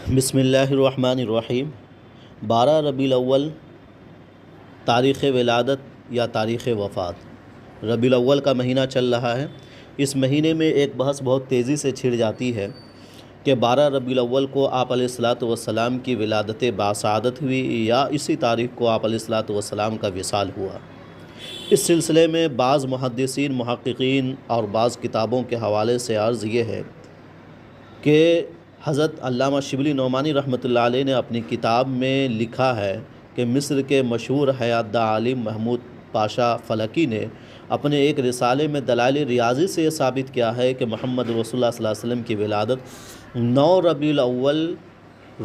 بسم اللہ الرحمن الرحیم۔ 12 ربیع الاول تاریخ ولادت یا تاریخ وفات۔ ربیع الاول کا مہینہ چل رہا ہے۔ اس مہینے میں ایک بحث بہت تیزی سے چھڑ جاتی ہے کہ 12 ربیع الاول کو آپ علیہ الصلاۃ والسلام کی ولادت باسعادت ہوئی یا اسی تاریخ کو آپ علیہ الصلاۃ والسلام کا وصال ہوا۔ اس سلسلے میں بعض محدثین، محققین اور بعض کتابوں کے حوالے سے عرض یہ ہے کہ حضرت علامہ شبلی نعمانی رحمۃ اللہ علیہ نے اپنی کتاب میں لکھا ہے کہ مصر کے مشہور حیاتِ عالم محمود پاشا فلکی نے اپنے ایک رسالے میں دلائل ریاضی سے یہ ثابت کیا ہے کہ محمد رسول اللہ صلی اللہ علیہ وسلم کی ولادت 9 ربیع الاول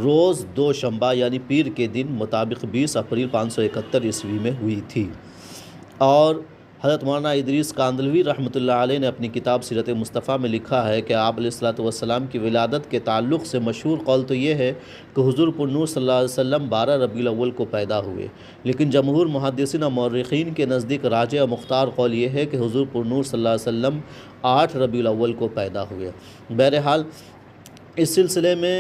روز دوشنبہ یعنی پیر کے دن مطابق 20 اپریل 571 عیسوی میں ہوئی تھی۔ اور حضرت مولانا ادریس کاندھلوی رحمۃ اللہ علیہ نے اپنی کتاب سیرت مصطفیٰ میں لکھا ہے کہ آپ علیہ الصلاۃ والسلام کی ولادت کے تعلق سے مشہور قول تو یہ ہے کہ حضور پرنور صلی اللہ علیہ وسلم 12 ربیع الاول کو پیدا ہوئے، لیکن جمہور محدثین اور مورخین کے نزدیک راجح اور مختار قول یہ ہے کہ حضور پرنور صلی اللہ علیہ وسلم 8 ربیع الاول کو پیدا ہوئے۔ بہرحال اس سلسلے میں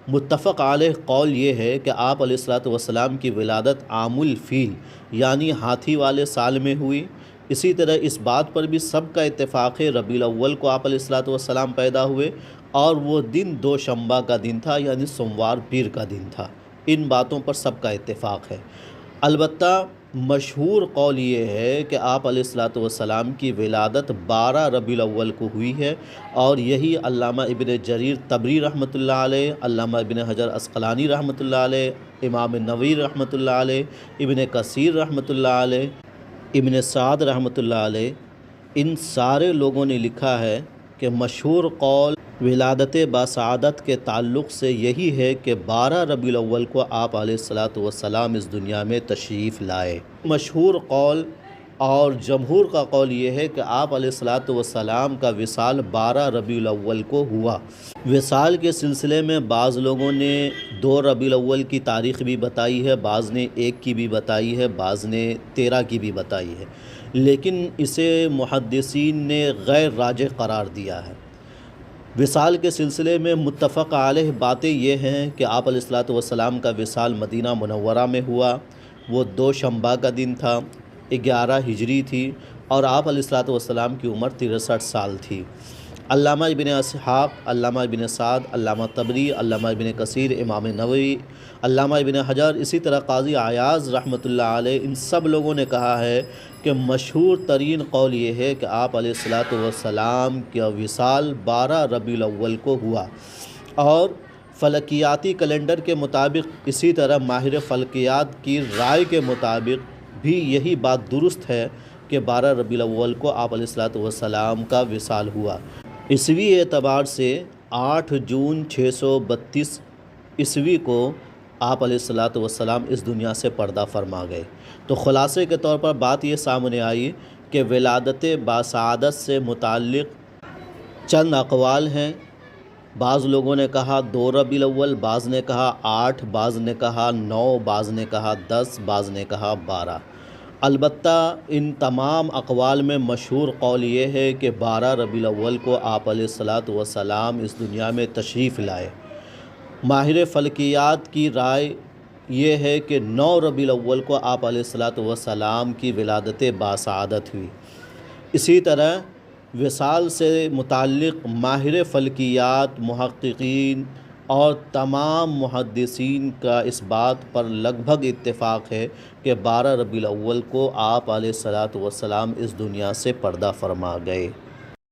متفق علیہ قول یہ ہے کہ آپ علیہ الصلاۃ والسلام کی ولادت عام الفیل یعنی ہاتھی والے سال میں ہوئی۔ اسی طرح اس بات پر بھی سب کا اتفاق ہے ربیع الاول کو آپ علیہ الصلاۃ والسلام پیدا ہوئے اور وہ دن دوشنبہ کا دن تھا یعنی سوموار پیر کا دن تھا۔ ان باتوں پر سب کا اتفاق ہے۔ البتہ مشہور قول یہ ہے کہ آپ علیہ الصلاۃ والسلام کی ولادت 12 ربیع الاول کو ہوئی ہے، اور یہی علامہ ابن جریر طبری رحمۃ اللہ علیہ، علامہ ابن حجر عسقلانی رحمۃ اللہ علیہ، امام نووی رحمۃ اللہ علیہ، ابن کثیر رحمۃ اللہ علیہ، ابن سعد رحمۃ اللہ علیہ، ان سارے لوگوں نے لکھا ہے کہ مشہور قول ولادت باسعادت کے تعلق سے یہی ہے کہ 12 ربیع الاول کو آپ علیہ الصلاۃ والسلام اس دنیا میں تشریف لائے۔ مشہور قول اور جمہور کا قول یہ ہے کہ آپ علیہ الصلاۃ والسلام کا وصال 12 ربیع الاول کو ہوا۔ وصال کے سلسلے میں بعض لوگوں نے 2 ربیع الاول کی تاریخ بھی بتائی ہے، بعض نے 1 کی بھی بتائی ہے، بعض نے 13 کی بھی بتائی ہے، لیکن اسے محدثین نے غیر راجح قرار دیا ہے۔ وصال کے سلسلے میں متفق علیہ باتیں یہ ہیں کہ آپ علیہ الصلاۃ والسلام کا وصال مدینہ منورہ میں ہوا۔ وہ دوشنبہ کا دن تھا، 11 ہجری تھی، اور آپ علیہ الصلاۃ والسلام کی عمر 63 سال تھی۔ علامہ ابن اسحاق، علامہ ابن سعد، علامہ طبری، علامہ ابن کثیر، امام نووی، علامہ ابن حجر، اسی طرح قاضی عیاض رحمۃ اللہ علیہ، ان سب لوگوں نے کہا ہے کہ مشہور ترین قول یہ ہے کہ آپ علیہ الصلاۃ والسلام کا وصال 12 ربیع الاول کو ہوا، اور فلکیاتی کیلنڈر کے مطابق اسی طرح ماہر فلکیات کی رائے کے مطابق بھی یہی بات درست ہے کہ 12 ربیع الاول کو آپ علیہ الصلاۃ والسلام کا وصال ہوا۔ عیسوی اعتبار سے 8 جون 632 عیسوی کو آپ علیہ الصلاۃ والسلام اس دنیا سے پردہ فرما گئے۔ تو خلاصے کے طور پر بات یہ سامنے آئی کہ ولادت باسعادت سے متعلق چند اقوال ہیں۔ بعض لوگوں نے کہا 2 ربیع الاول، بعض نے کہا 8، بعض نے کہا 9، بعض نے کہا 10، بعض نے کہا 12۔ البتہ ان تمام اقوال میں مشہور قول یہ ہے کہ 12 ربیع الاول کو آپ علیہ الصلاۃ والسلام اس دنیا میں تشریف لائے۔ ماہر فلکیات کی رائے یہ ہے کہ 9 ربیع الاول کو آپ علیہ الصلاۃ والسلام کی ولادت باسعادت ہوئی۔ اسی طرح وصال سے متعلق ماہر فلکیات، محققین اور تمام محدثین کا اس بات پر لگ بھگ اتفاق ہے کہ 12 ربیع الاول کو آپ علیہ الصلاۃ والسلام اس دنیا سے پردہ فرما گئے۔